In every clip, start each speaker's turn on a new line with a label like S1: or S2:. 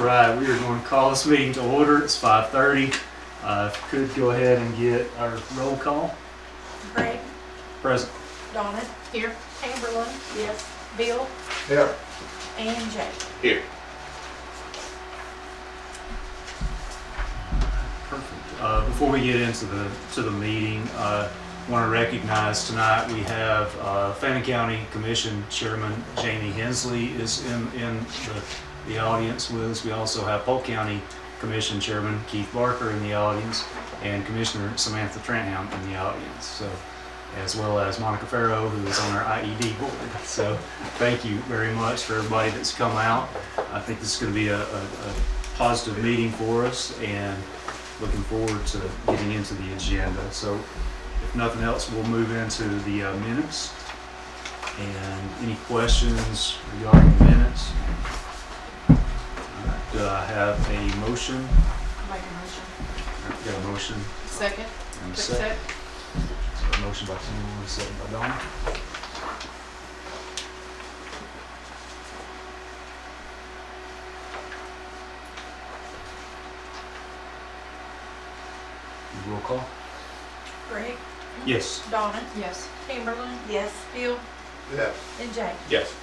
S1: right, we are going to call this meeting to order. It's 5:30. If we could go ahead and get our roll call.
S2: Greg.
S1: Present.
S2: Donna. Here. Amberlin. Yes. Bill.
S3: Here.
S2: And Jay.
S3: Here.
S1: Perfect. Before we get into the meeting, I want to recognize tonight we have Fannin County Commission Chairman Jamie Hensley is in the audience with us. We also have Polk County Commission Chairman Keith Barker in the audience, and Commissioner Samantha Tranthound in the audience. So, as well as Monica Farrow, who is on our IED board. So, thank you very much for everybody that's come out. I think this is going to be a positive meeting for us, and looking forward to getting into the agenda. So, if nothing else, we'll move into the minutes. And any questions regarding the minutes? Do I have a motion?
S2: Make a motion.
S1: Got a motion
S2: Second.
S1: and a second. So a motion by Tim, a second by Donna. Roll call?
S2: Greg.
S1: Yes.
S2: Donna. Yes. Amberlin. Yes. Bill.
S3: Yes.
S2: And Jay.
S3: Yes.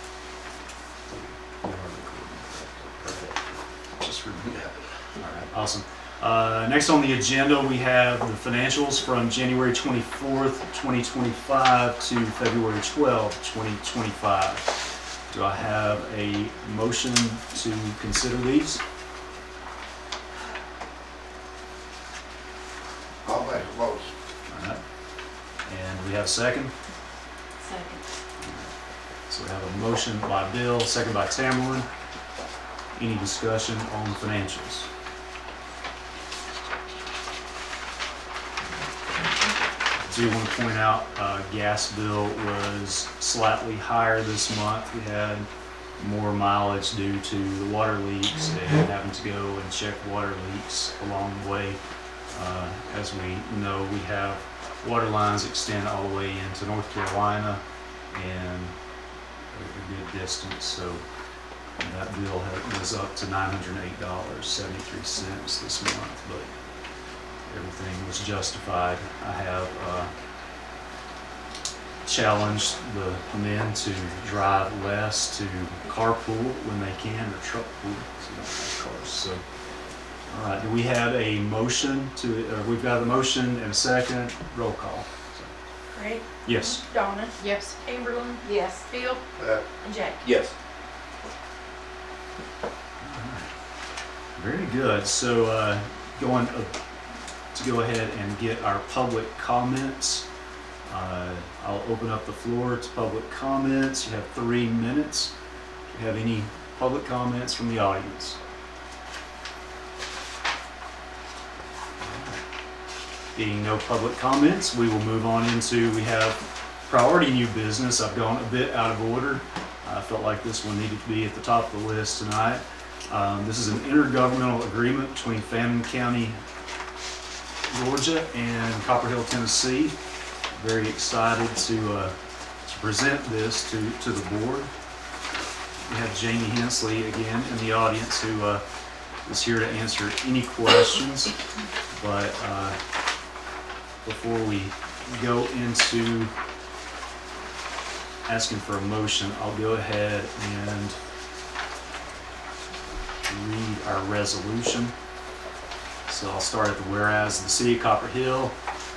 S1: Just review that. All right, awesome. Next on the agenda, we have the financials from January 24th, 2025 to February 12th, 2025. Do I have a motion to consider these?
S3: I'll make a motion.
S1: All right. And we have a second.
S2: Second.
S1: So we have a motion by Bill, second by Tamerlan. Any discussion on financials? I do want to point out, gas bill was slightly higher this month. We had more mileage due to the water leaks and having to go and check water leaks along the way. As we know, we have water lines extend all the way into North Carolina and a good distance. So that bill was up to $908.73 this month, but everything was justified. I have challenged the men to drive less, to carpool when they can, or truck pool, so they don't have cars. So, all right, do we have a motion to, we've got a motion and a second, roll call.
S2: Greg.
S1: Yes.
S2: Donna. Yes. Amberlin. Yes. Bill. And Jay.
S3: Yes.
S1: Very good. So going to go ahead and get our public comments. I'll open up the floor to public comments. You have 3 minutes. Do you have any public comments from the audience? Being no public comments, we will move on into, we have priority new business. I've gone a bit out of order. I felt like this one needed to be at the top of the list tonight. This is an intergovernmental agreement between Fannin County, Georgia and Copperhill, Tennessee. Very excited to present this to the board. We have Jamie Hensley again in the audience who is here to answer any questions. But before we go into asking for a motion, I'll go ahead and read our resolution. So I'll start at the whereas. The City of Copperhill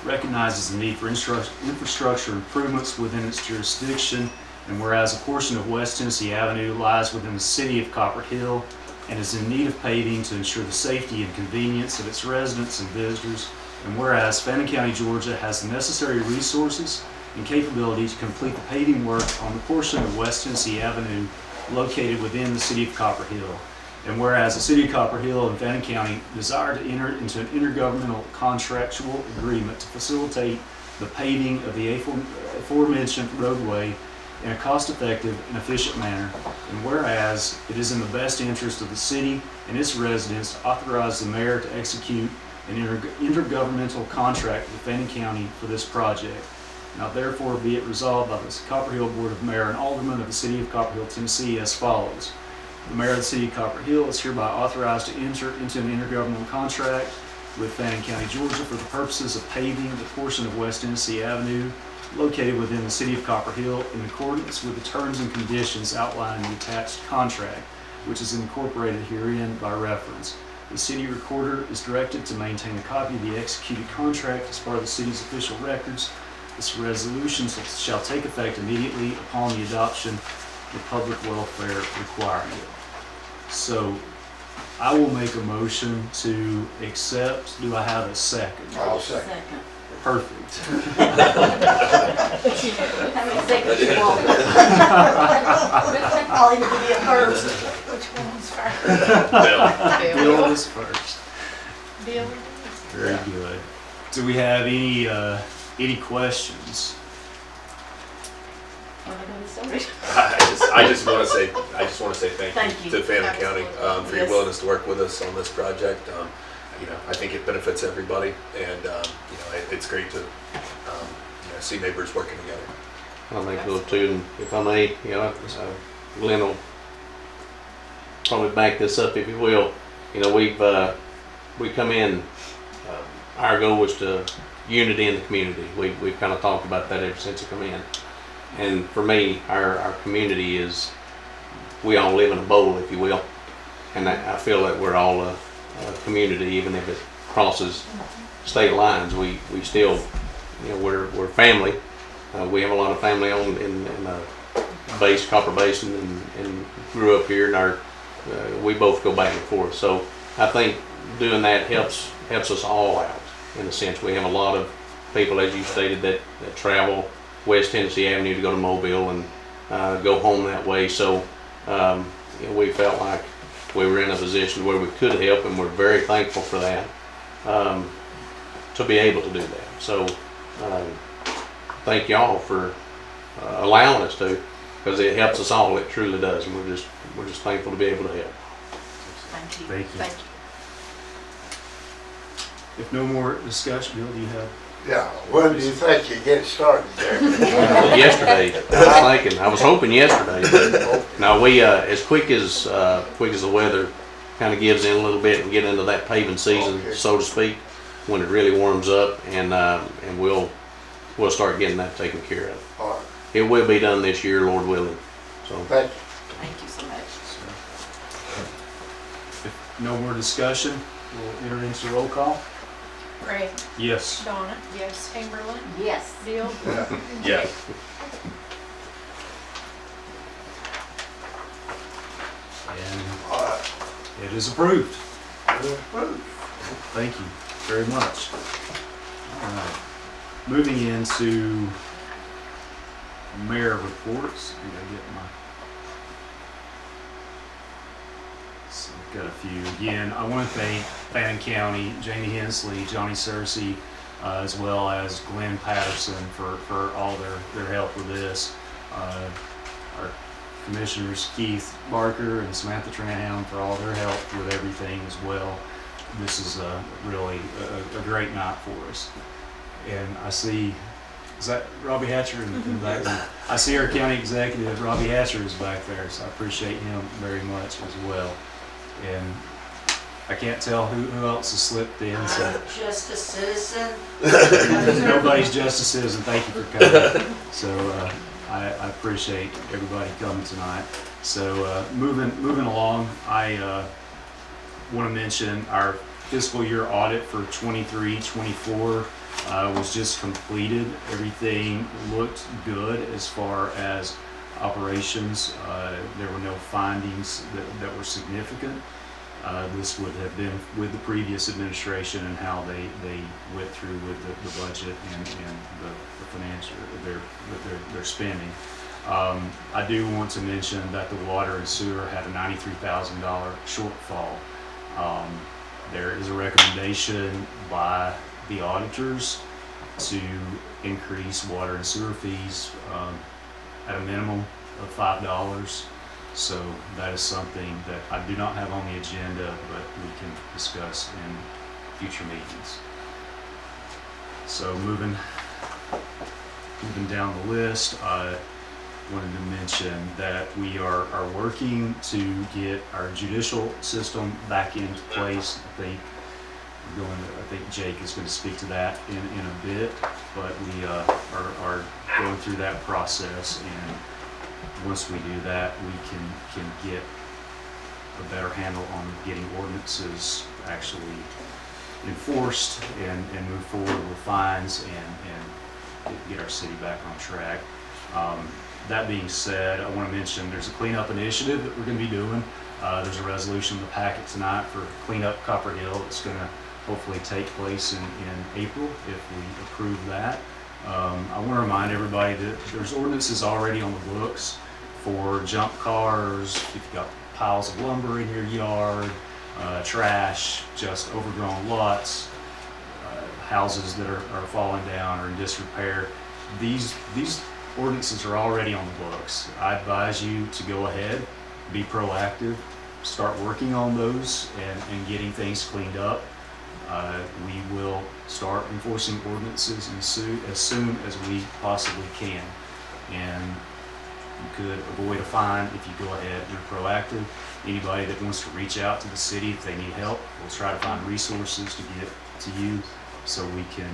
S1: recognizes the need for infrastructure improvements within its jurisdiction, and whereas a portion of West Tennessee Avenue lies within the City of Copperhill and is in need of paving to ensure the safety and convenience of its residents and visitors, and whereas Fannin County, Georgia has the necessary resources and capability to complete the paving work on the portion of West Tennessee Avenue located within the City of Copperhill. And whereas the City of Copperhill and Fannin County desire to enter into an intergovernmental contractual agreement to facilitate the paving of the aforementioned roadway in a cost-effective and efficient manner. And whereas it is in the best interest of the city and its residents to authorize the mayor to execute an intergovernmental contract with Fannin County for this project. Now therefore be it resolved by the Copperhill Board of Mayor and Aldermen of the City of Copperhill, Tennessee as follows. The mayor of the city of Copperhill is hereby authorized to enter into an intergovernmental contract with Fannin County, Georgia for the purposes of paving the portion of West Tennessee Avenue located within the city of Copperhill in accordance with the terms and conditions outlined in the attached contract, which is incorporated herein by reference. The city recorder is directed to maintain a copy of the executed contract as part of the city's official records. This resolution shall take effect immediately upon the adoption of the public welfare requirement. So I will make a motion to accept. Do I have a second?
S3: I'll second.
S1: Perfect.
S2: How many seconds you want? I'll even give you a first. Which one's first?
S1: Bill is first.
S2: Bill.
S1: Very good. Do we have any questions?
S4: I just want to say thank
S2: Thank
S4: you
S2: you.
S4: to Fannin County
S2: Absolutely.
S4: for your
S2: Yes.
S4: willingness to work with us on this project. I think it benefits everybody, and it's great to see neighbors working together.
S5: I'll make a little too, and if I may, Glenn will probably back this up if you will. We come in, our goal was to unity in the community. We've kind of talked about that ever since I come in. And for me, our community is, we all live in a bowl, if you will. And I feel that we're all a community, even if it crosses state lines. We still, we're family. We have a lot of family on in the Copper Basin, and grew up here, and we both go back and forth. So I think doing that helps us all out in a sense. We have a lot of people, as you stated, that travel West Tennessee Avenue to go to Mobile and go home that way. So we felt like we were in a position where we could help, and we're very thankful for that, to be able to do that. So thank y'all for allowing us to, because it helps us all. It truly does, and we're just thankful to be able to help.
S2: Thank you.
S1: Thank you.
S2: Thank you.
S1: If no more discussion, Bill, do you have?
S3: Yeah, when do you think you get started there?
S5: Yesterday, I was hoping yesterday, but no, we as quick as the weather kind of gives in a little bit and get into that paving season,
S3: Okay.
S5: so to speak, when it really warms up, and we'll start getting that taken care of.
S3: All right,
S5: It will be done this year, Lord willing. So
S3: thank you.
S2: Thank you so much.
S1: If no more discussion, we'll enter into roll call.
S2: Craig.
S1: Yes.
S2: Donna. Yes. Chamberlain.
S6: Yes.
S2: Bill.
S3: Yeah.
S2: And
S4: Yes.
S2: Jay.
S1: And
S3: All right.
S1: it is approved.
S3: Good approved.
S1: Thank you very much. All right. Moving into mayor reports. I gotta get my. So I've got a few. Again, I want to thank Fannin County, Jamie Hensley, Johnny Searcy, as well as Glenn Patterson for all their help with this. Our commissioners Keith Barker and Samantha Tranham for all their help with everything as well. This is really a great night for us. And I see, is that Robbie Hatcher in the back? I see our county executive, Robbie Hatcher, is back there, so I appreciate him very much as well. And I can't tell who else has slipped in, so
S6: I'm just a citizen.
S1: nobody's just a citizen. Thank you for coming. So I appreciate everybody coming tonight. So moving along, I want to mention our fiscal year audit for 23-24 was just completed. Everything looked good as far as operations. There were no findings that were significant. This would have been with the previous administration and how they went through with the budget and the financial, their spending. I do want to mention that the water and sewer had a $93,000 shortfall. There is a recommendation by the auditors to increase water and sewer fees at a minimum of $5. So that is something that I do not have on the agenda, but we can discuss in future meetings. So moving down the list, wanted to mention that we are working to get our judicial system back into place. I think Jake is going to speak to that in a bit, but we are going through that process, and once we do that, we can get a better handle on getting ordinances actually enforced and move forward with fines and get our city back on track. That being said, I want to mention there's a cleanup initiative that we're going to be doing. There's a resolution in the packet tonight for cleanup Copperhill. It's going to hopefully take place in April if we approve that. I want to remind everybody that there's ordinances already on the books for junk cars, if you've got piles of lumber in your yard, trash, just overgrown lots, houses that are falling down or in disrepair. These ordinances are already on the books. I advise you to go ahead, be proactive, start working on those and getting things cleaned up. We will start enforcing ordinances as soon as we possibly can. And you could avoid a fine if you go ahead and you're proactive. Anybody that wants to reach out to the city if they need help, we'll try to find resources to get to you so we can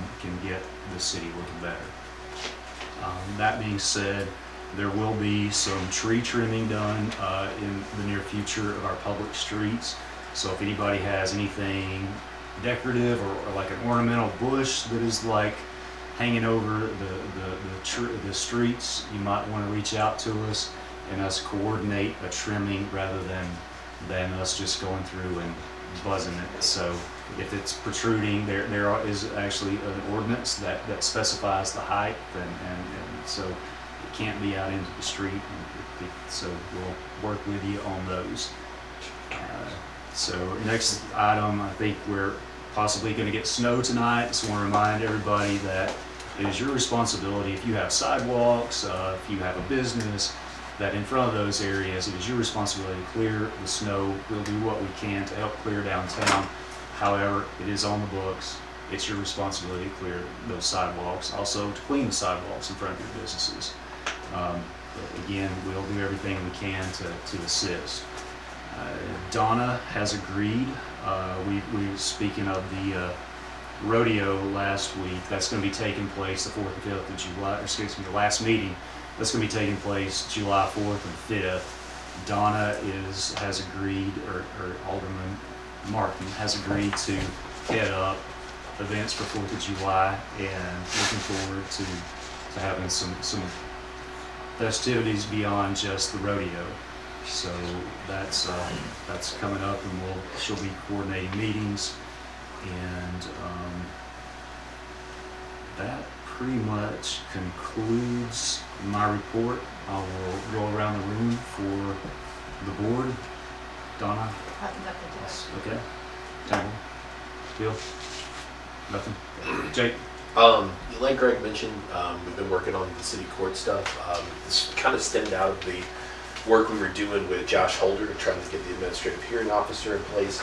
S1: get the city looking better. That being said, there will be some tree trimming done in the near future of our public streets. So if anybody has anything decorative or like an ornamental bush that is like hanging over the streets, you might want to reach out to us and us coordinate a trimming rather than us just going through and buzzing it. So if it's protruding, there is actually an ordinance that specifies the height, and so it can't be out into the street. So we'll work with you on those. So next item, I think we're possibly going to get snow tonight. So I want to remind everybody that it is your responsibility if you have sidewalks, if you have a business, that in front of those areas, it is your responsibility to clear the snow. We'll do what we can to help clear downtown. However, it is on the books. It's your responsibility to clear those sidewalks. Also to clean the sidewalks in front of your businesses. But again, we'll do everything we can to assist. Donna has agreed. We were speaking of the rodeo last week. That's going to be taking place the 4th and 5th of July, or excuse me, the last meeting. That's going to be taking place July 4th and 5th. Donna has agreed, or Alderman Martin has agreed to head up events for 4th of July, and looking forward to having some festivities beyond just the rodeo. So that's coming up, and she'll be coordinating meetings, and that pretty much concludes my report. I will go around the room for the board. Donna? Okay. Tamara? Bill? Nothing? Jake?
S4: Like Greg mentioned, we've been working on the city court stuff. This kind of stemmed out of the work we were doing with Josh Holder, trying to get the administrative hearing officer in place.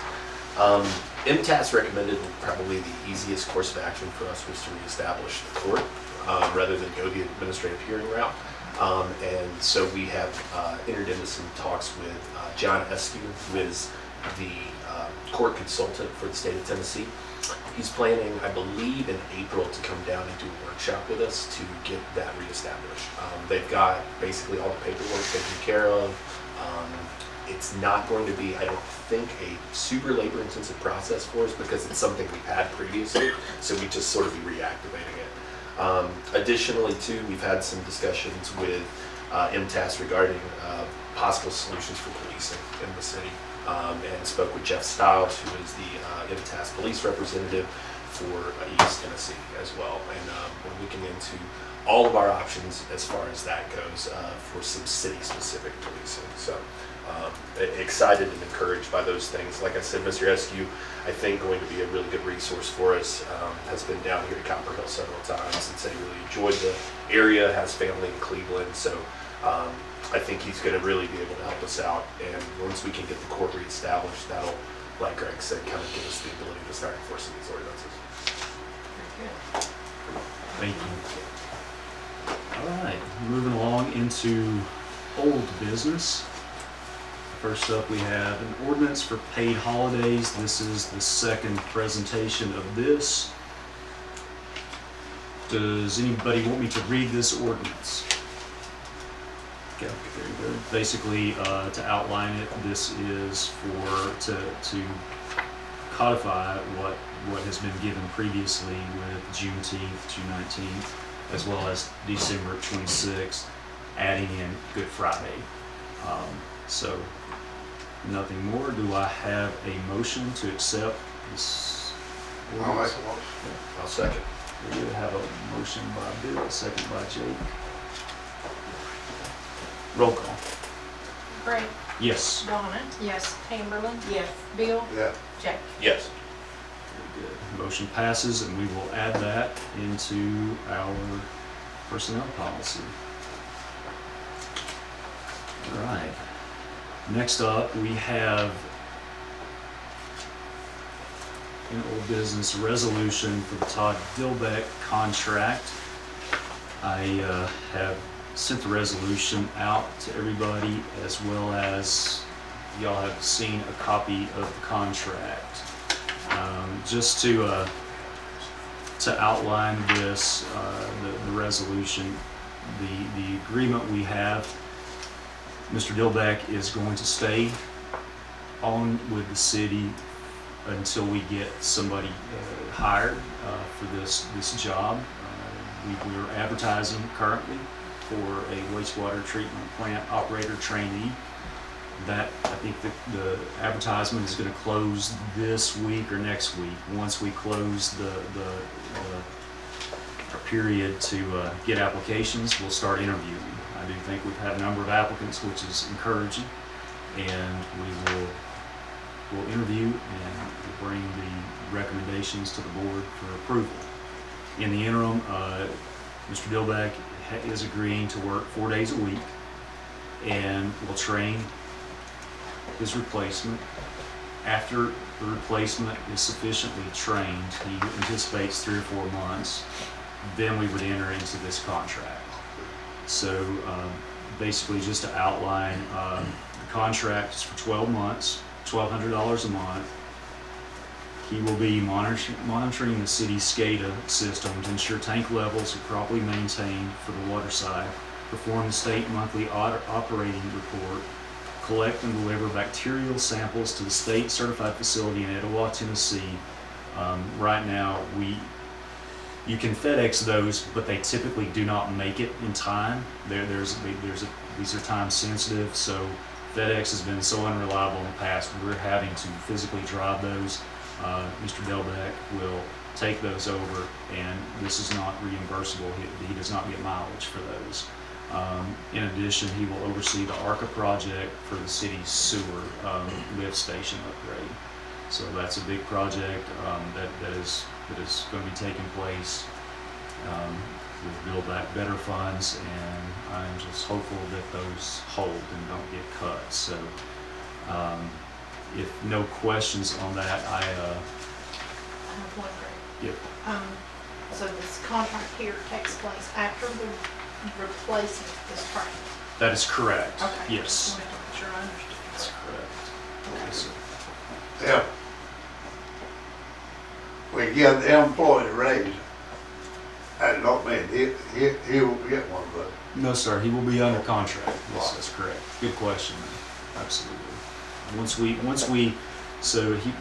S4: MTAS recommended probably the easiest course of action for us was to reestablish the court rather than go the administrative hearing route. And so we have entered into some talks with John Eskew, who is the court consultant for the state of Tennessee. He's planning, I believe, in April to come down and do a workshop with us to get that reestablished. They've got basically all the paperwork taken care of. It's not going to be, I don't think, a super labor-intensive process for us because it's something we've had previously, so we just sort of be reactivating it. Additionally, too, we've had some discussions with MTAS regarding possible solutions for policing in the city. And spoke with Jeff Stiles, who is the MTAS police representative for East Tennessee as well. And we're looking into all of our options as far as that goes for some city-specific policing. So excited and encouraged by those things. Like I said, Mr. Eskew, I think going to be a really good resource for us. Has been down here to Copperhill several times and said he really enjoyed the area, has family in Cleveland. So I think he's going to really be able to help us out, and once we can get the court reestablished, that'll, like Greg said, kind of give us the ability to start enforcing these ordinances.
S1: Thank you. All right, moving along into old business. First up, we have an ordinance for paid holidays. This is the second presentation of this. Does anybody want me to read this ordinance? Okay, there you go. Basically, to outline it, this is to codify what has been given previously with Juneteenth, June 19th, as well as December 26th, adding in Good Friday. So, nothing more. Do I have a motion to accept this
S3: I'll
S1: ordinance?
S3: make a motion.
S4: I'll second.
S1: We do have a motion by Bill, a second by Jake. Roll call.
S2: Craig.
S1: Yes.
S2: Donna. Yes. Amberlin. Yes. Bill.
S3: Yeah.
S2: Jake.
S4: Yes.
S1: Very good. Motion passes, and we will add that into our personnel policy. All right. Next up, we have in old business resolution for the Todd Dilbeck contract. I have sent the resolution out to everybody, as well as y'all have seen a copy of the contract. Just to outline this, the resolution, the agreement we have, Mr. Dilbeck is going to stay on with the city until we get somebody hired for this job. We are advertising currently for a wastewater treatment plant operator trainee. That, I think the advertisement is going to close this week or next week. Once we close our period to get applications, we'll start interviewing. I do think we've had a number of applicants, which is encouraging, and we'll interview and we'll bring the recommendations to the board for approval. In the interim, Mr. Dilbeck is agreeing to work 4 days a week, and will train his replacement. After the replacement is sufficiently trained, he anticipates 3 or 4 months, then we would enter into this contract. So basically, just to outline, the contract is for 12 months, $1,200 a month. He will be monitoring the city's SCADA system to ensure tank levels are properly maintained for the water side, perform the state monthly operating report, collect and deliver bacterial samples to the state certified facility in Etowah, Tennessee. Right now, you can FedEx those, but they typically do not make it in time. These are time sensitive, so FedEx has been so unreliable in the past. We're having to physically drive those. Mr. Dilbeck will take those over, and this is not reimbursable. He does not get mileage for those. In addition, he will oversee the ARCA project for the city's sewer lift station upgrade. So that's a big project that is going to be taking place. We'll build back better funds, and I'm just hopeful that those hold and don't get cut. So if no questions on that,
S2: I have one, Craig.
S1: Yep.
S2: So this contract here takes place after the replacement is trained?
S1: That is correct.
S2: Okay.
S1: Yes.
S2: Just wanted to make sure I understood.
S1: That's correct. Yes, sir.
S3: Yeah. We give the employee a raise. That don't mean he will get one, but
S1: No, sir, he will be under contract. Yes, that's correct. Good question. Absolutely.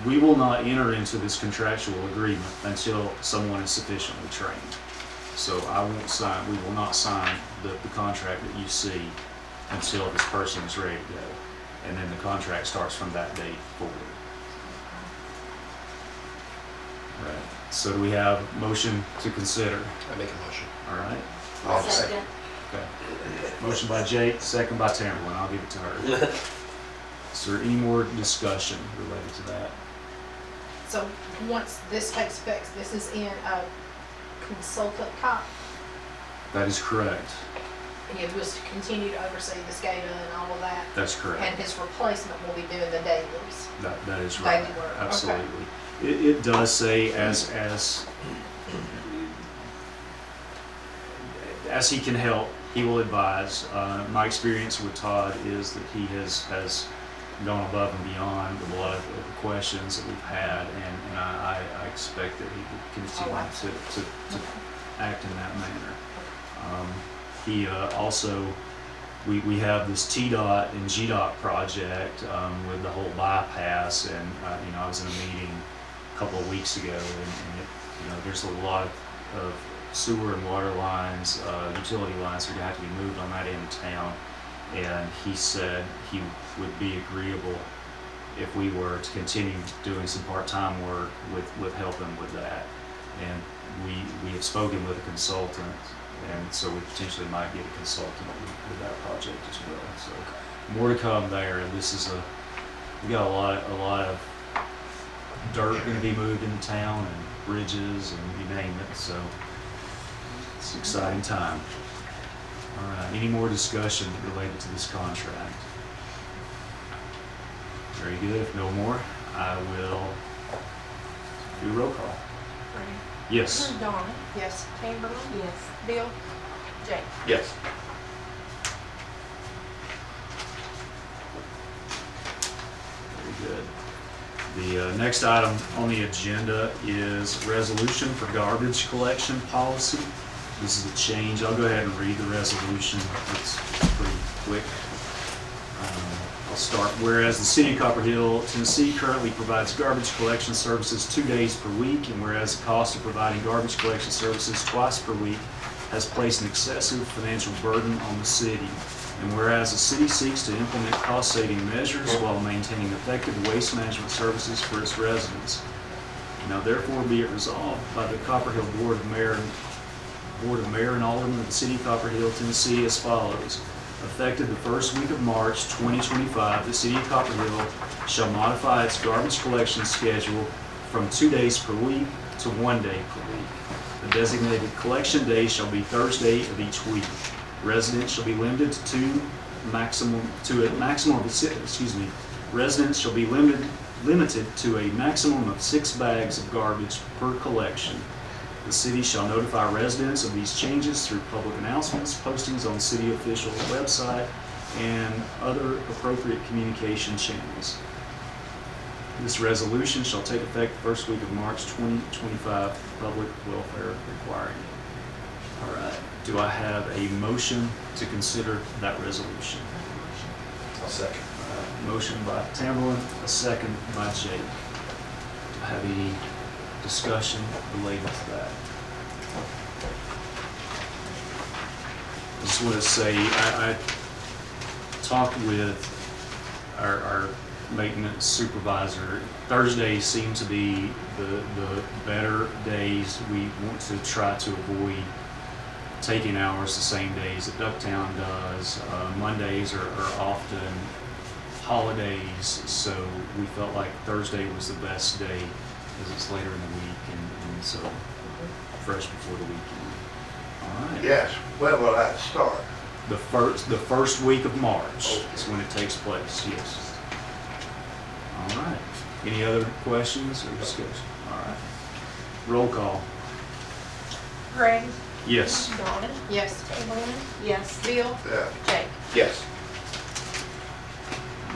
S1: We will not enter into this contractual agreement until someone is sufficiently trained. So we will not sign the contract that you see until this person is ready to go. And then the contract starts from that date forward. All right. So do we have motion to consider?
S4: I make a motion.
S1: All right.
S3: I'll second.
S1: Okay. Motion by Jake, second by Tamberlin. I'll give it to her. Is there any more discussion related to that?
S2: So once this takes effect, this is in a consultant cop.
S1: That is correct.
S2: He was to continue to oversee the SCADA and all of that.
S1: That's
S2: And
S1: correct.
S2: his replacement will be doing the dailies.
S1: That is right.
S2: Daily work, okay.
S1: Absolutely. It does say as as he can help, he will advise. My experience with Todd is that he has gone above and beyond a lot of the questions that we've had, and I expect that he will continue to act in that manner. He also, we have this TDOT and GDOT project with the whole bypass, and I was in a meeting a couple of weeks ago, and there's a lot of sewer and water lines, utility lines that are going to have to be moved on that end of town. And he said he would be agreeable if we were to continue doing some part-time work with helping with that. And we have spoken with a consultant, and so we potentially might get a consultant with that project as well. So more to come there. And this is we got a lot of dirt going to be moved into town, and bridges, and you name it. So it's an exciting time. All right, any more discussion related to this contract? Very good. If no more, I will do roll call.
S6: Brady.
S1: Yes.
S6: Donna.
S2: Yes.
S6: Chamberlain.
S7: Yes.
S6: Bill. Jake.
S4: Yes.
S1: Very good. The next item on the agenda is resolution for garbage collection policy. This is a change. I'll go ahead and read the resolution. It's pretty quick. I'll start. Whereas the City of Copperhill, Tennessee currently provides garbage collection services 2 days per week, and whereas the cost of providing garbage collection services twice per week has placed an excessive financial burden on the city, and whereas the city seeks to implement cost-saving measures while maintaining effective waste management services for its residents. Now therefore be it resolved by the Copperhill Board of Mayor and Aldermen of the City of Copperhill, Tennessee as follows. Effective the first week of March 2025, the City of Copperhill shall modify its garbage collection schedule from 2 days per week to 1 day per week. The designated collection day shall be Thursday of each week. Residents shall be limited to a maximum of residents shall be limited to a maximum of 6 bags of garbage per collection. The city shall notify residents of these changes through public announcements, postings on city official website, and other appropriate communication channels. This resolution shall take effect the first week of March 2025, public welfare requiring it. All right. Do I have a motion to consider that resolution?
S4: I'll second.
S1: Motion by Tamberlin, a second by Jake. Do I have any discussion related to that? I just want to say, I talked with our maintenance supervisor. Thursdays seem to be the better days. We want to try to avoid taking hours the same days that Ducktown does. Mondays are often holidays, so we felt like Thursday was the best day because it's later in the week and so fresh before the weekend. All right.
S3: Yes, when will that start?
S1: The first week of March is when it takes place, yes. All right. Any other questions or discussion? All right. Roll call.
S6: Greg.
S1: Yes.
S6: Donna.
S2: Yes.
S6: Chamberlain.
S7: Yes.
S6: Bill.
S3: Yeah.
S6: Jake.
S4: Yes.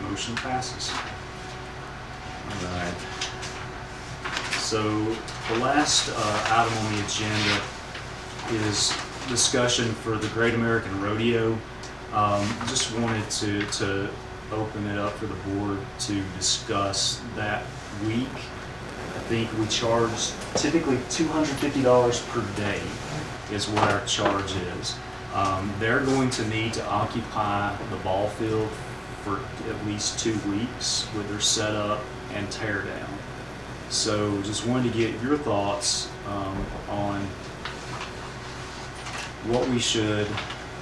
S1: Motion passes. All right. So the last item on the agenda is discussion for the Great American Rodeo. Just wanted to open it up for the board to discuss that week. I think we charge typically $250 per day is what our charge is. They're going to need to occupy the ball field for at least 2 weeks with their setup and tear down. So just wanted to get your thoughts on what we should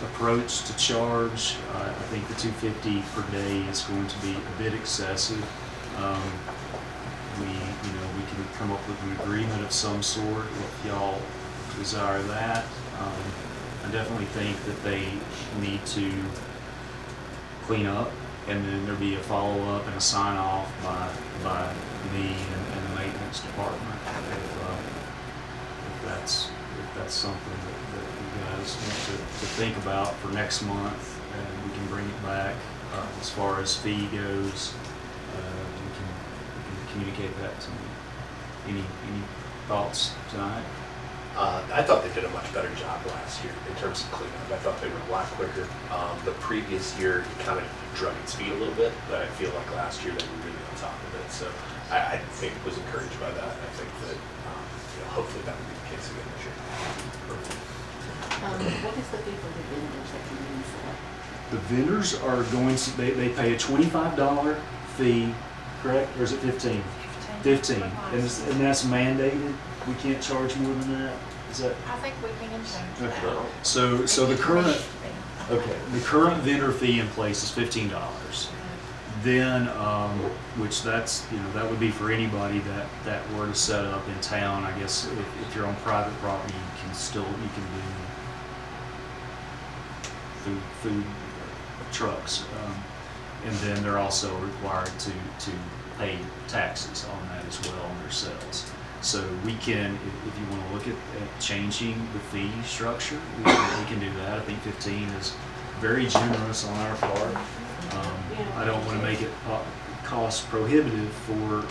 S1: approach to charge. I think the $250 per day is going to be a bit excessive. We can come up with an agreement of some sort if y'all desire that. I definitely think that they need to clean up, and then there'll be a follow-up and a sign-off by me and the maintenance department if that's something that you guys want to think about for next month, and we can bring it back. As far as fee goes, we can communicate that to me. Any thoughts tonight?
S4: I thought they did a much better job last year in terms of cleanup. I thought they were a lot quicker. The previous year, it kind of drug its feet a little bit, but I feel like last year they were really on top of it. So I think was encouraged by that. I think that hopefully that will be the case again this year.
S7: What is the fee for the vendors that come in and sell?
S1: The vendors are going to, they pay a $25 fee, correct? Or is it 15? 15. And that's mandated? We can't charge more than that? Is that?
S2: I think we can change that.
S1: Okay. So the current, okay, the current vendor fee in place is $15. Then, which that's, that would be for anybody that were to set up in town. I guess if you're on private property, you can do food trucks. And then they're also required to pay taxes on that as well on their sales. So we can, if you want to look at changing the fee structure, we can do that. I think 15 is very generous on our part. I don't want to make it cost prohibitive for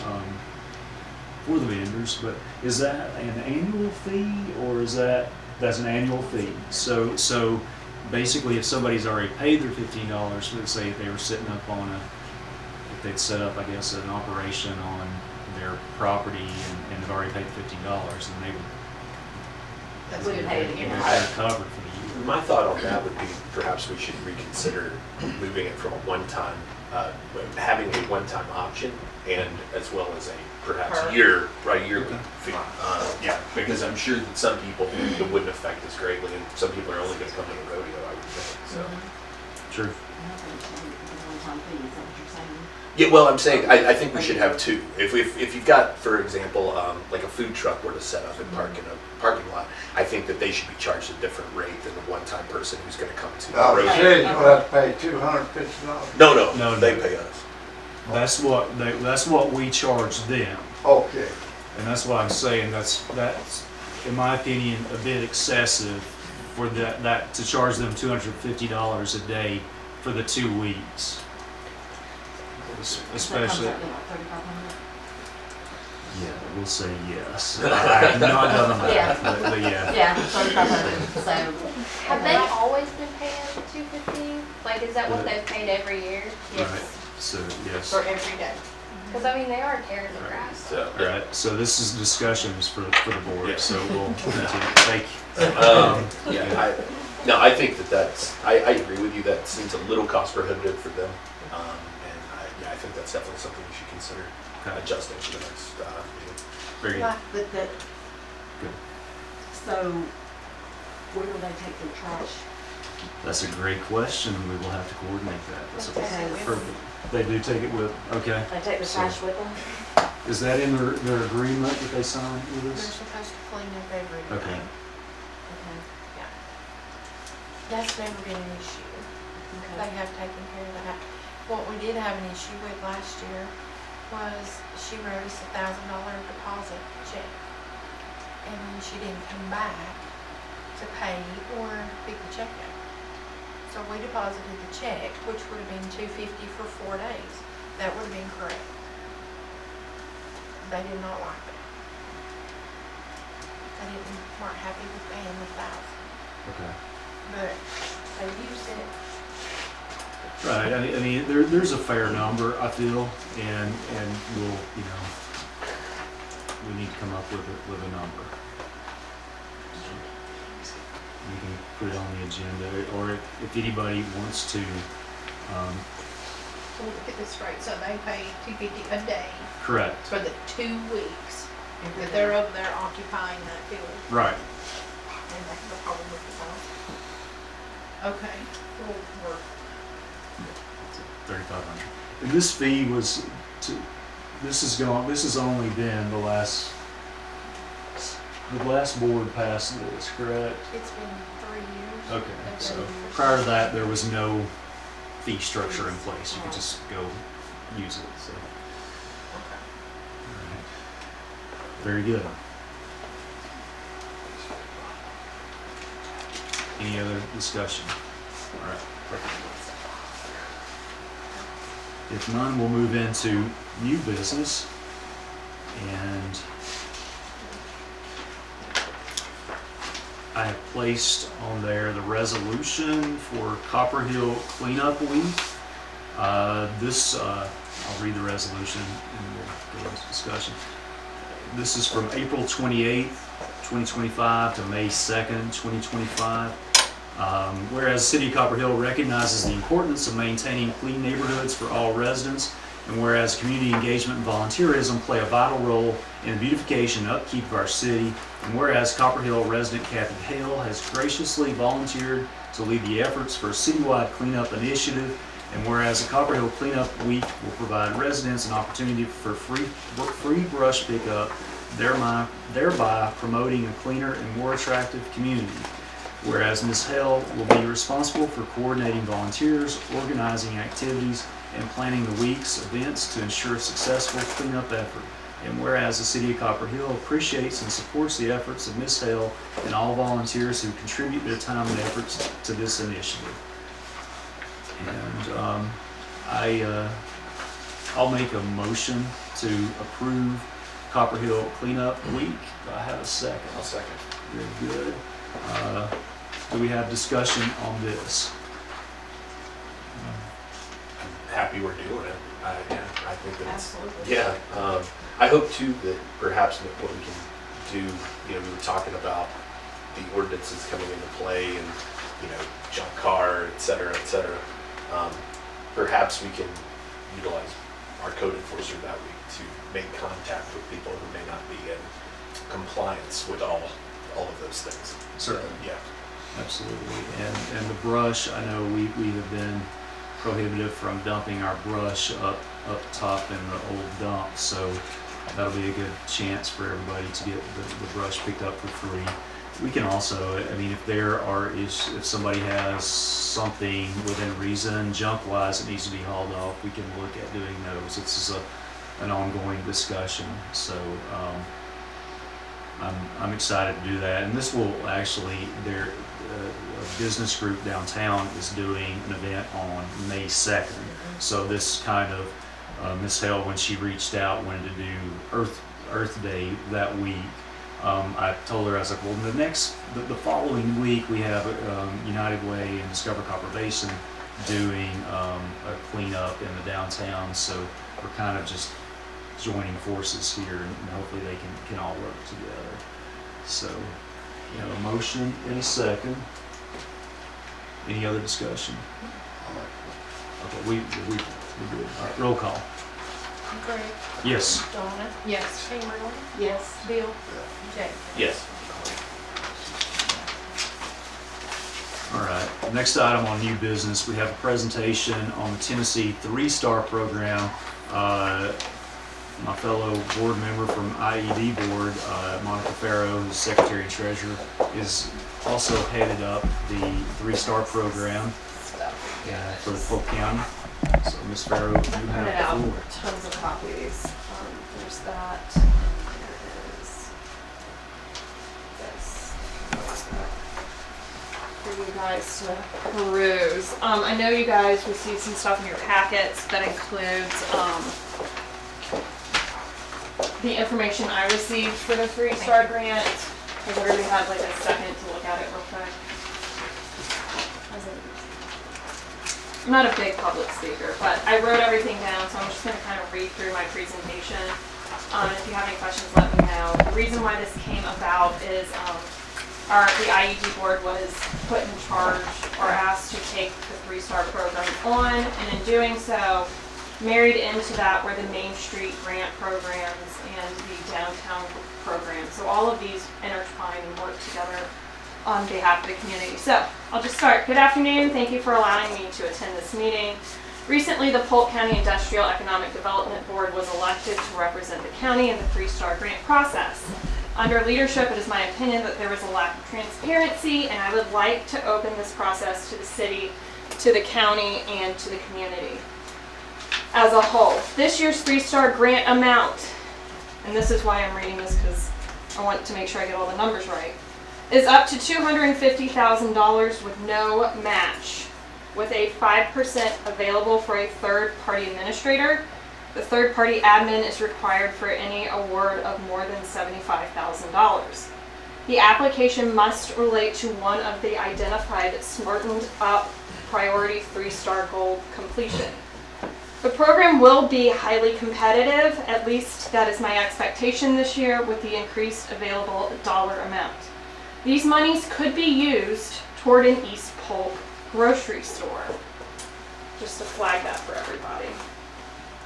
S1: the vendors, but is that an annual fee, or that's an annual fee? So basically, if somebody's already paid their $15, let's say if they were sitting up if they'd set up, I guess, an operation on their property and they've already paid $15, then they would.
S2: That's
S7: We
S2: good.
S7: would pay it again.
S1: They're covered for the year.
S4: My thought on that would be perhaps we should reconsider moving it from a one-time, having a one-time option, and as well as a perhaps
S2: Per.
S4: yearly fee. Yeah, because I'm sure that some people it wouldn't affect as greatly, and some people are only going to come to the rodeo, I would think. So.
S1: True.
S7: I don't think it's a one-time fee, is that what you're saying?
S4: Yeah, well, I'm saying I think we should have two. If you've got, for example, like a food truck were to set up and park in a parking lot, I think that they should be charged a different rate than the one-time person who's going to come to the
S3: Now, the
S4: rodeo.
S3: city's gonna have to pay $250.
S4: No, they
S1: No.
S4: pay us.
S1: That's what we charge them.
S3: Okay,
S1: And that's why I'm saying that's, in my opinion, a bit excessive for that to charge them $250 a day for the 2 weeks. Especially,
S7: That comes out to like 3,500?
S1: yeah, we'll say yes. I have not done the math,
S7: Yeah.
S1: but yeah.
S7: Yeah, 3,500, so.
S8: Have they always been paying $250? Like, is that what they've paid every year?
S1: Right, so, yes.
S2: For every day.
S8: Because, I mean, they are tearing the grass.
S4: So,
S1: All right, so this is discussions for the
S4: Yeah.
S1: board, so we'll continue. Thank you.
S4: yeah, I think I agree with you. That seems a little cost prohibitive for them, and I think that's definitely something we should consider
S1: Okay.
S4: adjusting for the next meeting.
S1: Very good.
S7: But
S1: Good.
S7: so where will they take their trash?
S1: That's a great question, and we will have to coordinate that. That's a
S7: Because
S1: perfect. They do take it with, okay.
S7: they take the
S1: So-
S7: trash with them?
S1: Is that in their agreement that they signed with
S2: They're
S1: us?
S2: supposed to clean up every day.
S1: Okay.
S7: Okay.
S2: That's never been an issue. They
S7: Okay.
S2: have taken care of that. What we did have an issue with last year was she wrote us $1,000 deposit check. And then she didn't come back to pay or pick the check up. So we deposited the check, which would have been $250 for 4 days. That would have been correct. They did not like it. Weren't happy with paying the 1,000,
S1: Okay.
S2: but they used it.
S1: Right, I mean, there's a fair number, I feel, and we'll, we need to come up with a number. We can put it on the agenda, or if anybody wants to,
S2: Let me get this straight, so they pay $250 a day
S1: correct,
S2: for the 2 weeks that they're over there occupying that field.
S1: right,
S2: And that's the problem with the house. Okay, we're
S1: 3,500. And this fee was this has only been the last board passed this, correct?
S2: it's been 3 years.
S1: Okay,
S2: They've
S1: so
S2: been years.
S1: prior to that, there was no fee structure in place. You could just go use it, so.
S2: Okay.
S1: Alright. Very good. Any other discussion? All right. If none, we'll move into new business. And I have placed on there the resolution for Copperhill Cleanup Week. I'll read the resolution and we'll go into discussion. This is from April 28th, 2025 to May 2nd, 2025. Whereas the City of Copperhill recognizes the importance of maintaining clean neighborhoods for all residents, and whereas community engagement and volunteerism play a vital role in the beautification and upkeep of our city, and whereas Copperhill resident Kathy Hale has graciously volunteered to lead the efforts for a citywide cleanup initiative, and whereas the Copperhill Cleanup Week will provide residents an opportunity for free brush pickup, thereby promoting a cleaner and more attractive community. Whereas Ms. Hale will be responsible for coordinating volunteers, organizing activities, and planning the week's events to ensure a successful cleanup effort. And whereas the City of Copperhill appreciates and supports the efforts of Ms. Hale and all volunteers who contribute their time and efforts to this initiative. And I'll make a motion to approve Copperhill Cleanup Week. Do I have a second?
S4: I'll second.
S1: Very good. Do we have discussion on this?
S4: I'm happy we're doing it. I think that it's,
S2: Absolutely.
S4: yeah. I hope too that perhaps what we can do, we were talking about the ordinances coming into play and, junk car, et cetera, et cetera. Perhaps we can utilize our code enforcer that week to make contact with people who may not be in compliance with all of those things.
S1: Certainly.
S4: Yeah.
S1: Absolutely. And the brush, I know we have been prohibited from dumping our brush up top in the old dump, so that'll be a good chance for everybody to get the brush picked up for free. We can also, if somebody has something within reason, junk-wise, that needs to be hauled off, we can look at doing those. This is an ongoing discussion, so I'm excited to do that. And this will actually, a business group downtown is doing an event on May 2nd. So this kind of, Ms. Hale, when she reached out, wanted to do Earth Day that week. I told her, I was like, well, the following week we have United Way and Discover Copper Basin doing a cleanup in the downtown. So we're kind of just joining forces here, and hopefully they can all work together. So we have a motion in a second. Any other discussion? Okay, we good. All right, roll call.
S2: Greg,
S1: Yes.
S2: Donna,
S6: Yes.
S2: Kimberly,
S7: Yes.
S2: Bill, Jake.
S4: Yes.
S1: All right. Next item on new business, we have a presentation on the Tennessee 3-Star program. My fellow board member from IED board, Monica Farrow, who's secretary and treasurer, is also headed up the 3-Star program for the Polk County. So Ms. Farrow, you
S6: Print it
S1: have
S6: out,
S1: the floor.
S6: tons of copies. There's that, and there is this. For you guys to peruse. I know you guys received some stuff in your packets that includes, the information I received for the 3-Star grant. Has everybody had like a second to look at it real quick? I'm not a big public speaker, but I wrote everything down, so I'm just gonna kind of read through my presentation. If you have any questions, let me know. The reason why this came about is the IED board was put in charge or asked to take the 3-Star program on, and in doing so, married into that were the Main Street grant programs and the downtown program. So all of these intertwine and work together on behalf of the community. So I'll just start. Good afternoon. Thank you for allowing me to attend this meeting. Recently, the Polk County Industrial Economic Development Board was elected to represent the county in the 3-Star grant process. Under leadership, it is my opinion that there was a lack of transparency, and I would like to open this process to the city, to the county, and to the community as a whole. This year's 3-Star grant amount, and this is why I'm reading this because I want to make sure I get all the numbers right, is up to $250,000 with no match, with a 5% available for a third-party administrator. The third-party admin is required for any award of more than $75,000. The application must relate to one of the identified smartened up priority 3-star gold completion. The program will be highly competitive, at least that is my expectation this year, with the increased available dollar amount. These monies could be used toward an East Polk grocery store. Just to flag that for everybody.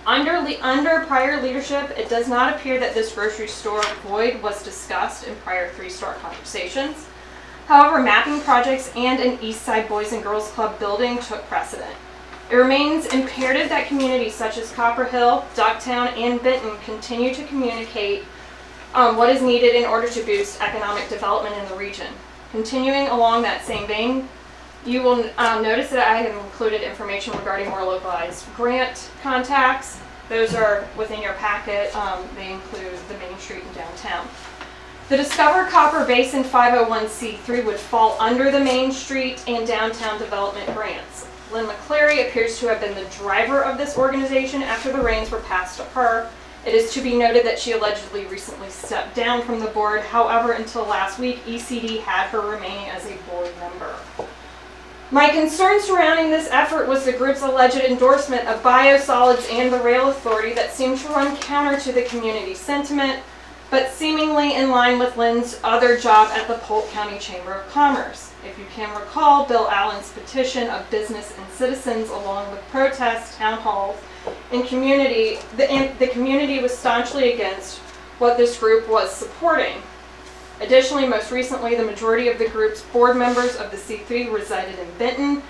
S6: Under prior leadership, it does not appear that this grocery store void was discussed in prior 3-star conversations. However, mapping projects and an East Side Boys and Girls Club building took precedent. It remains imperative that communities such as Copperhill, Ducktown, and Benton continue to communicate what is needed in order to boost economic development in the region. Continuing along that same vein, you will notice that I have included information regarding more localized grant contacts. Those are within your packet. They include the Main Street and downtown. The Discover Copper Basin 501c3 would fall under the Main Street and downtown development grants. Lynn McCleary appears to have been the driver of this organization after the reins were passed to her. It is to be noted that she allegedly recently stepped down from the board. However, until last week, ECD had her remaining as a board member. My concern surrounding this effort was the group's alleged endorsement of biosolids and the rail authority that seemed to run counter to the community sentiment, but seemingly in line with Lynn's other job at the Polk County Chamber of Commerce. If you can recall, Bill Allen's petition of business and citizens, along with protests, town halls, and the community was staunchly against what this group was supporting. Additionally, most recently, the majority of the group's board members of the C3 resided in Benton,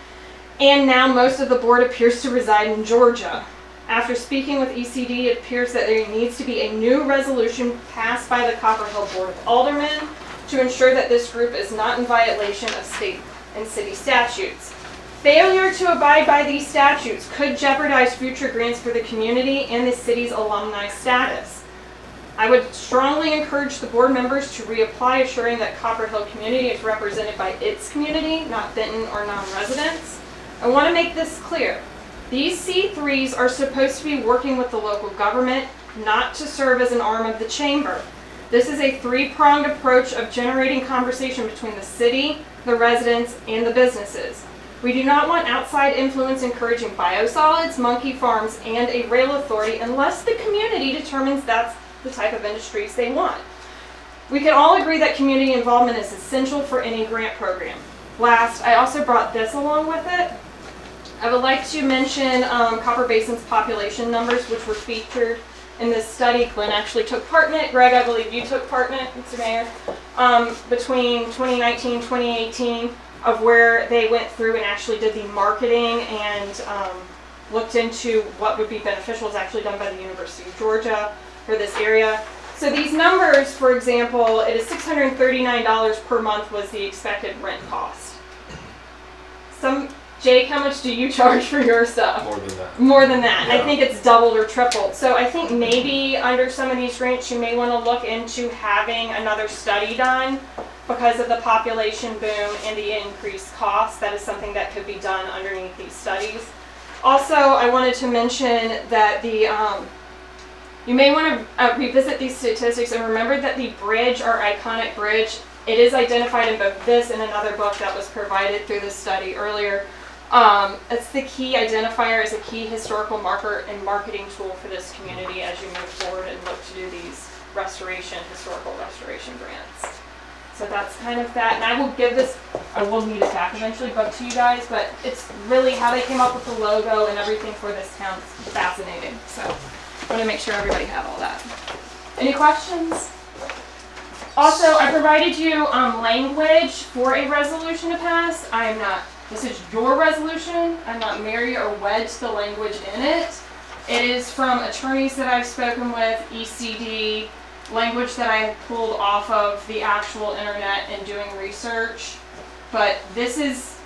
S6: and now most of the board appears to reside in Georgia. After speaking with ECD, it appears that there needs to be a new resolution passed by the Copperhill Board of Aldermen to ensure that this group is not in violation of state and city statutes. Failure to abide by these statutes could jeopardize future grants for the community and the city's alumni status. I would strongly encourage the board members to reapply, assuring that Copperhill community is represented by its community, not Benton or non-residents. I want to make this clear. These C3s are supposed to be working with the local government, not to serve as an arm of the chamber. This is a three-pronged approach of generating conversation between the city, the residents, and the businesses. We do not want outside influence encouraging biosolids, monkey farms, and a rail authority unless the community determines that's the type of industries they want. We can all agree that community involvement is essential for any grant program. Last, I also brought this along with it. I would like to mention Copper Basin's population numbers, which were featured in this study. Glenn actually took part in it. Greg, I believe you took part in it, Mr. Mayor. Between 2019 and 2018, of where they went through and actually did the marketing and looked into what would be beneficial. It's actually done by the University of Georgia for this area. So these numbers, for example, it is $639 per month was the expected rent cost. Jake, how much do you charge for your stuff?
S4: More than that.
S6: More than that.
S4: Yeah.
S6: I think it's doubled or tripled. So I think maybe under some of these grants, you may want to look into having another study done because of the population boom and the increased cost. That is something that could be done underneath these studies. Also, I wanted to mention that you may want to revisit these statistics and remember that the bridge, our iconic bridge, it is identified in both this and another book that was provided through this study earlier. It's the key identifier as a key historical marker and marketing tool for this community as you move forward and look to do these historical restoration grants. So that's kind of that. And I will need it back eventually, but to you guys, but it's really how they came up with the logo and everything for this town. It's fascinating. So I want to make sure everybody had all that. Any questions? Also, I provided you language for a resolution to pass. This is your resolution. I'm not married or wed to the language in it. It is from attorneys that I've spoken with, ECD, language that I have pulled off of the actual internet and doing research. But this is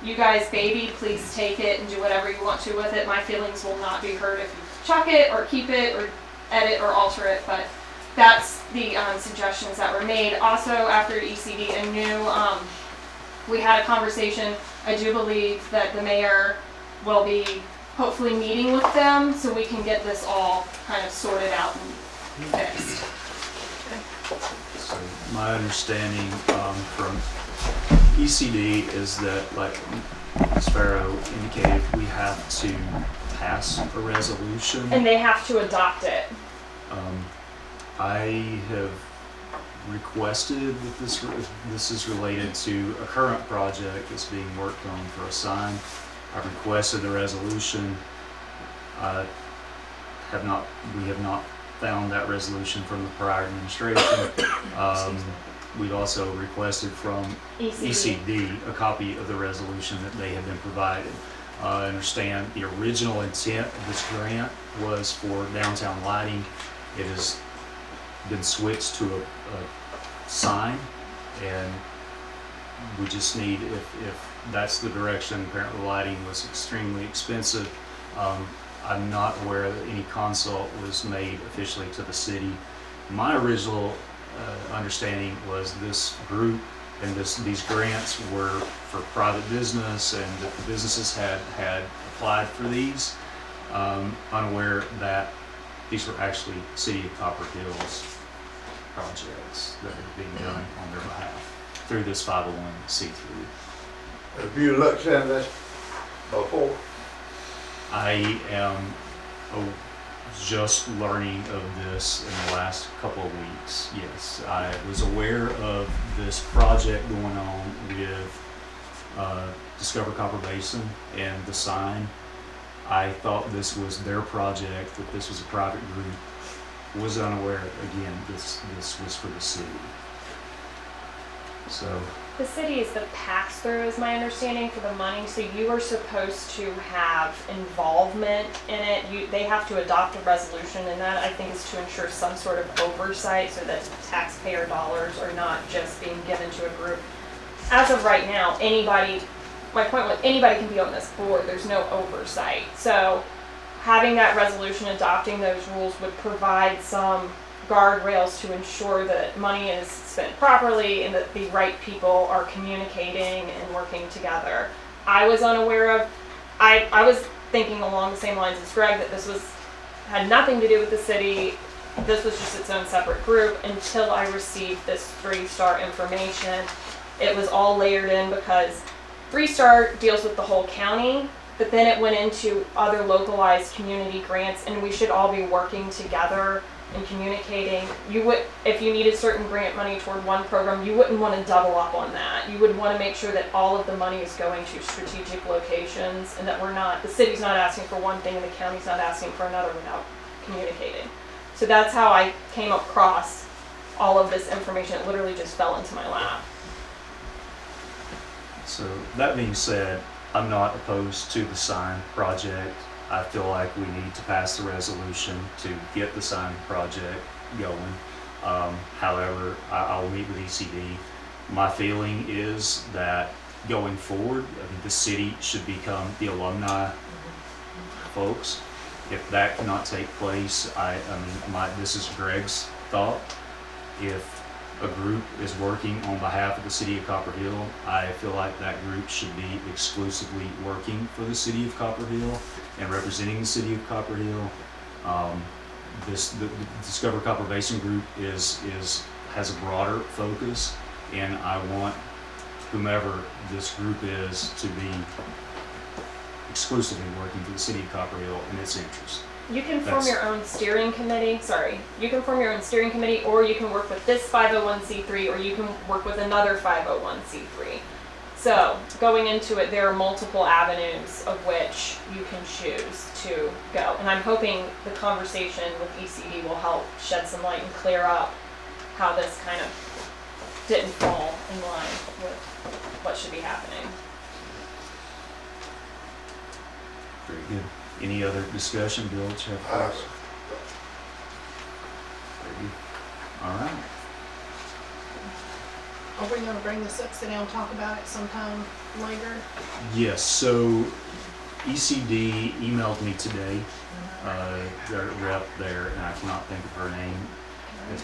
S6: you guys' baby. Please take it and do whatever you want to with it. My feelings will not be hurt if you chuck it or keep it or edit or alter it, but that's the suggestions that were made. Also, after ECD, I knew we had a conversation. I do believe that the mayor will be hopefully meeting with them so we can get this all kind of sorted out and fixed.
S1: So my understanding from ECD is that, like Ms. Farrow indicated, we have to pass a resolution.
S6: And they have to adopt it.
S1: I have requested that this is related to a current project that's being worked on for a sign. I've requested the resolution. We have not found that resolution from the prior administration. We've also requested from ECD a copy of the resolution that they have been provided. I understand the original intent of this grant was for downtown lighting. It has been switched to a sign, and we just need, if that's the direction, apparently lighting was extremely expensive. I'm not aware that any consult was made officially to the city. My original understanding was this group and these grants were for private business, and that the businesses had applied for these, unaware that these were actually City of Copperhill's projects that are being done on their behalf through this 501c3.
S3: Have you looked at this before?
S1: I am just learning of this in the last couple of weeks. Yes, I was aware of this project going on with Discover Copper Basin and the sign. I thought this was their project, that this was a private group. Was unaware, again, this was for the city. So,
S6: The city is the pass-through, is my understanding, for the money, so you are supposed to have involvement in it. They have to adopt a resolution, and that, I think, is to ensure some sort of oversight so that taxpayer dollars are not just being given to a group. As of right now, my point was, anybody can be on this board, there's no oversight. So having that resolution, adopting those rules would provide some guardrails to ensure that money is spent properly and that the right people are communicating and working together. I was unaware of, I was thinking along the same lines as Greg, that this had nothing to do with the city. This was just its own separate group until I received this 3-Star information. It was all layered in because 3-Star deals with the whole county, but then it went into other localized community grants, and we should all be working together and communicating. If you needed certain grant money toward one program, you wouldn't want to double up on that. You would want to make sure that all of the money is going to strategic locations, and that the city's not asking for one thing and the county's not asking for another without communicating. So that's how I came across all of this information. It literally just fell into my lap.
S1: so that being said, I'm not opposed to the sign project. I feel like we need to pass the resolution to get the sign project going. However, I'll meet with ECD. My feeling is that going forward, I think the city should become the alumni folks. If that cannot take place, this is Greg's thought. If a group is working on behalf of the city of Copperhill, I feel like that group should be exclusively working for the city of Copperhill and representing the city of Copperhill. The Discover Copper Basin group has a broader focus, and I want whomever this group is to be exclusively working for the city of Copperhill and its interests.
S6: You can form your own steering committee, you can form your own steering committee, or you can work with this 501c3, or you can work with another 501c3. So going into it, there are multiple avenues of which you can choose to go. And I'm hoping the conversation with ECD will help shed some light and clear up how this kind of didn't fall in line with what should be happening.
S1: Very good. Any other discussion, Bill? That you have for us? Very good. All right.
S9: Are we gonna bring this up, sit down, and talk about it sometime later?
S1: Yes, so ECD emailed me today, their rep there, and I cannot think of her name. I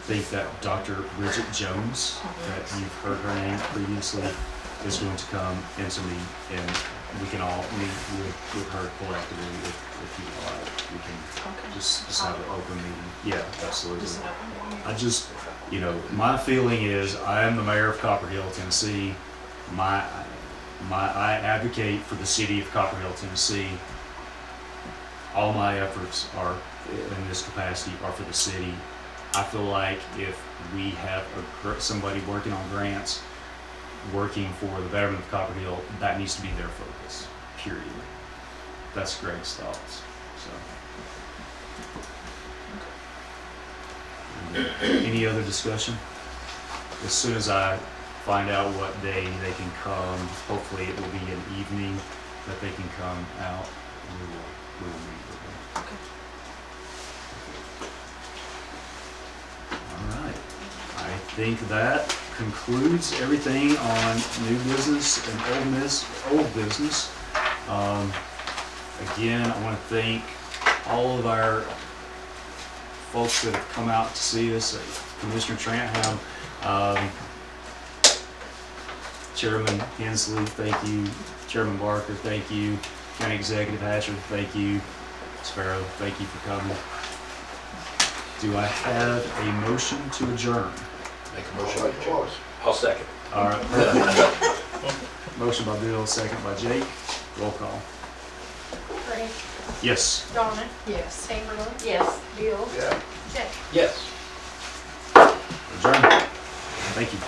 S1: think that Dr. Bridget Jones, that you've heard her name previously, is going to come into me, and we can all meet with her collectively if you like. We can just have an open meeting. Yeah, absolutely.
S9: Just an open meeting.
S1: I just, my feeling is I am the mayor of Copperhill, Tennessee. I advocate for the city of Copperhill, Tennessee. All my efforts are in this capacity are for the city. I feel like if we have somebody working on grants, working for the betterment of Copperhill, that needs to be their focus, period. That's Greg's thoughts, so. Any other discussion? As soon as I find out what day they can come, hopefully it will be an evening that they can come out, and we will meet with them. All right. I think that concludes everything on new business and old business. Again, I want to thank all of our folks that have come out to see us. Commissioner Trantham, Chairman Hensley, thank you. Chairman Barker, thank you. County Executive Hatcher, thank you. Sparrow, thank you for coming. Do I have a motion to adjourn?
S4: Make a motion. I'll second.
S1: All right. Motion by Bill, second by Jake. Roll call.
S2: Craig,
S1: Yes.
S2: Donna,
S9: Yes.
S2: Chamberlain,
S8: Yes.
S2: Bill,
S3: Yeah.
S2: Jake.
S4: Yes.
S1: Adjourn. Thank you.